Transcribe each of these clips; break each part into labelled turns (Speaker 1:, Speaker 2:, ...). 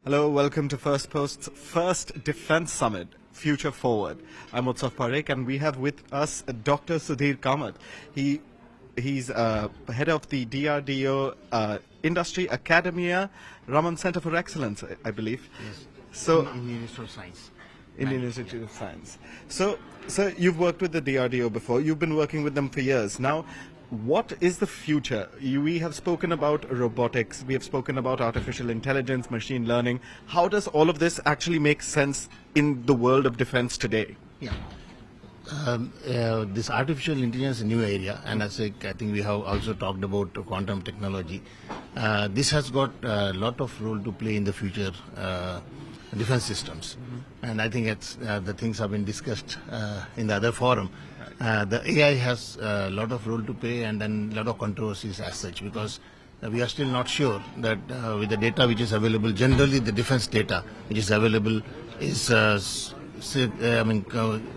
Speaker 1: Hello, welcome to Firstpost's First Defence Summit, Future Forward. I'm Utsav Parekh and we have with us Dr. Sudhir Kamat. He's head of the DRDO Industry Academia, Raman Centre of Excellence, I believe.
Speaker 2: Yes.
Speaker 1: So,
Speaker 2: Indian Institute of Science.
Speaker 1: Indian Institute of Science. So, you've worked with the DRDO before. You've been working with them for years. Now, what is the future? We have spoken about robotics. We have spoken about artificial intelligence, machine learning. How does all of this actually make sense in the world of defense today?
Speaker 2: Yeah. This artificial intelligence is a new area, and I think we have also talked about quantum technology. This has got a lot of role to play in the future defense systems, and I think the things have been discussed in the other forum. The AI has a lot of role to play, and then a lot of controversies as such, because we are still not sure that with the data which is available, generally the defense data which is available is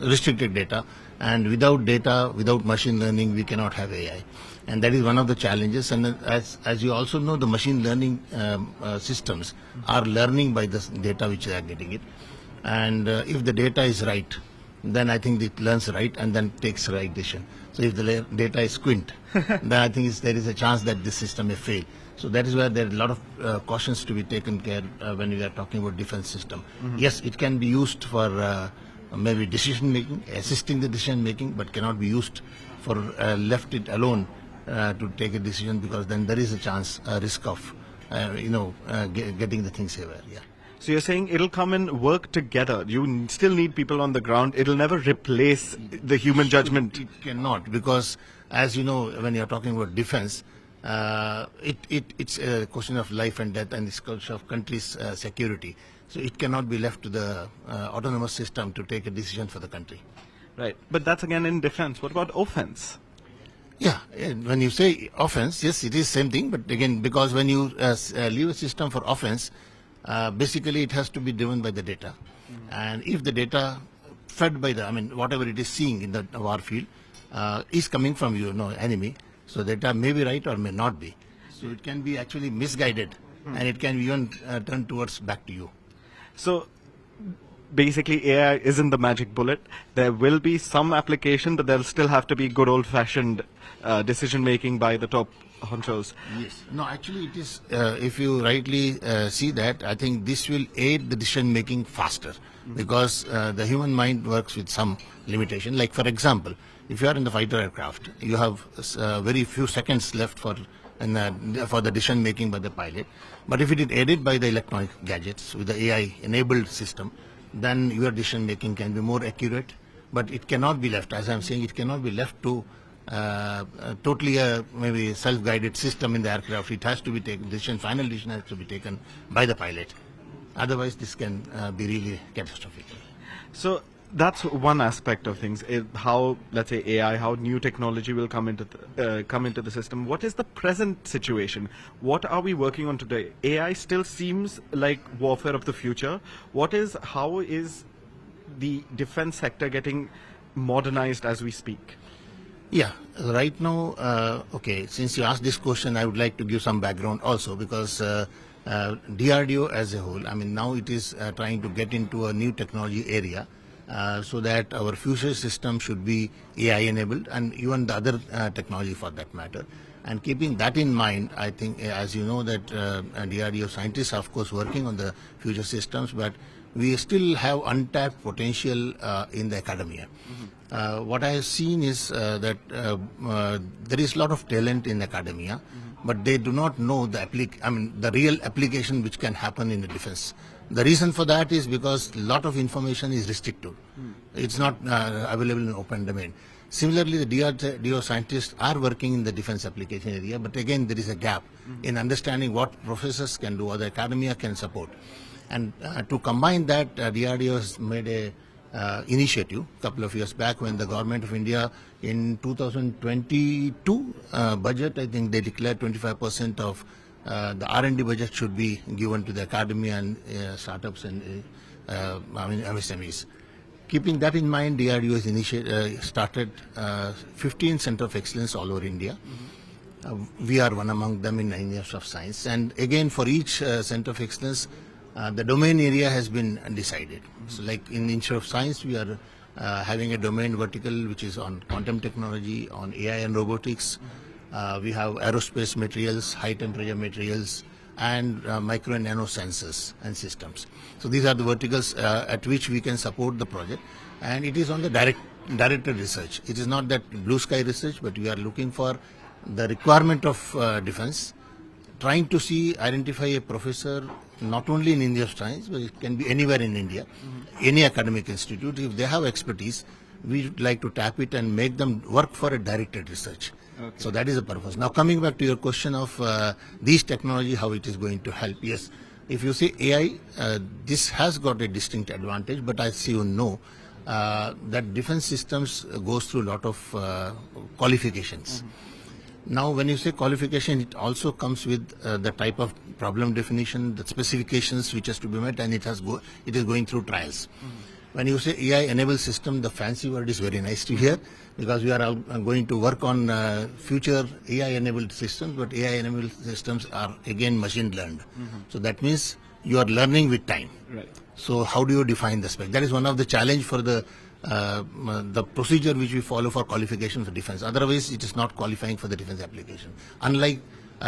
Speaker 2: restricted data, and without data, without machine learning, we cannot have AI, and that is one of the challenges. And as you also know, the machine learning systems are learning by the data which they are getting it, and if the data is right, then I think it learns right and then takes the right decision. So if the data is squint, then I think there is a chance that this system may fail. So that is where there are a lot of cautions to be taken care when we are talking about defense system. Yes, it can be used for maybe decision making, assisting the decision making, but cannot be used for left it alone to take a decision, because then there is a chance, a risk of getting the things everywhere. Yeah.
Speaker 1: So you're saying it'll come and work together. You still need people on the ground. It'll never replace the human judgment.
Speaker 2: It cannot, because as you know, when you're talking about defense, it's a question of life and death, and it's a question of country's security. So it cannot be left to the autonomous system to take a decision for the country.
Speaker 1: Right. But that's again in defense. What about offense?
Speaker 2: Yeah, when you say offense, yes, it is same thing. But again, because when you leave a system for offense, basically it has to be driven by the data. And if the data fed by whatever it is seeing in the war field is coming from enemy, so data may be right or may not be. So it can be actually misguided, and it can even turn towards back to you.
Speaker 1: So basically AI isn't the magic bullet. There will be some application, but there'll still have to be good old-fashioned decision making by the top honchos.
Speaker 2: Yes. No, actually it is, if you rightly see that, I think this will aid the decision making faster, because the human mind works with some limitation. Like for example, if you are in the fighter aircraft, you have very few seconds left for the decision making by the pilot. But if it is aided by the electronic gadgets with the AI enabled system, then your decision making can be more accurate. But it cannot be left, as I am saying, it cannot be left to totally maybe self-guided system in the aircraft. It has to be taken, final decision has to be taken by the pilot. Otherwise, this can be really catastrophic.
Speaker 1: So that's one aspect of things, how, let's say, AI, how new technology will come into the system. What is the present situation? What are we working on today? AI still seems like warfare of the future. How is the defense sector getting modernized as we speak?
Speaker 2: Yeah, right now, okay, since you asked this question, I would like to give some background also, because DRDO as a whole, now it is trying to get into a new technology area, so that our future system should be AI enabled, and even the other technology for that matter. And keeping that in mind, I think, as you know, that DRDO scientists are of course working on the future systems, but we still have untapped potential in the academia. What I have seen is that there is a lot of talent in academia, but they do not know the real application which can happen in the defense. The reason for that is because a lot of information is restricted. It's not available in open domain. Similarly, the DRDO scientists are working in the defense application area, but again there is a gap in understanding what professors can do or the academia can support. And to combine that, DRDO has made a initiative a couple of years back, when the government of India in 2022 budget, I think they declared 25% of the R&D budget should be given to the academia and startups and MSMEs. Keeping that in mind, DRDO has started 15 Centre of Excellence all over India. We are one among them in 9 years of science. And again, for each Centre of Excellence, The domain area has been decided. So like in Institute of Science, we are having a domain vertical which is on quantum technology, on AI and robotics. We have aerospace materials, high temperature materials, and micro and nano sensors and systems. So these are the verticals at which we can support the project, and it is on the directed research. It is not that blue sky research, but we are looking for the requirement of defense, trying to identify a professor not only in India of Science, but it can be anywhere in India, any academic institute. If they have expertise, we would like to tap it and make them work for a directed research.
Speaker 1: Okay.
Speaker 2: So that is the purpose. Now coming back to your question of these technology, how it is going to help. Yes, if you see AI, this has got a distinct advantage, but as you know, that defense systems goes through a lot of qualifications. Now, when you say qualification, it also comes with the type of problem definition, the specifications which has to be met, and it is going through trials. When you say AI-enabled system, the fancy word is very nice to hear, because we are going to work on future AI-enabled systems, but AI-enabled systems are again machine learned. So that means you are learning with time.
Speaker 1: Right.
Speaker 2: So how do you define the spec? That is one of the challenge for the procedure which we follow for qualification for defense. Otherwise, it is not qualifying for the defense application. Unlike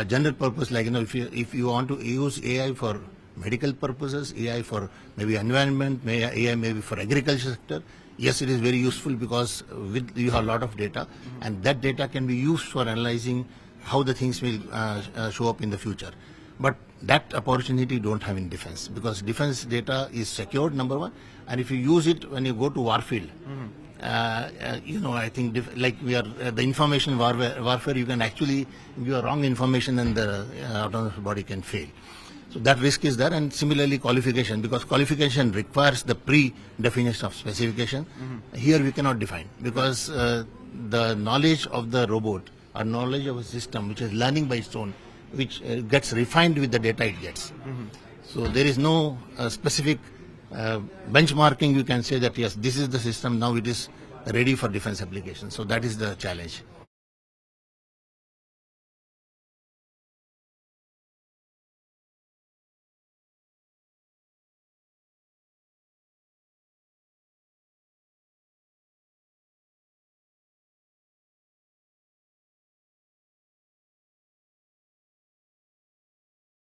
Speaker 2: general purpose, like if you want to use AI for medical purposes, AI for maybe environment, AI maybe for agriculture sector, yes, it is very useful because you have a lot of data, and that data can be used for analyzing how the things will show up in the future. But that opportunity you don't have in defense, because defense data is secured, number one, and if you use it when you go to warfield, I think the information warfare, you can actually give a wrong information and the autonomous body can fail. So that risk is there, and similarly qualification, because qualification requires the pre-definition of specification. Here we cannot define, because the knowledge of the robot or knowledge of a system which is learning by its own, which gets refined with the data it gets. So there is no specific benchmarking. You can say that yes, this is the system, now it is ready for defense application. So that is the challenge.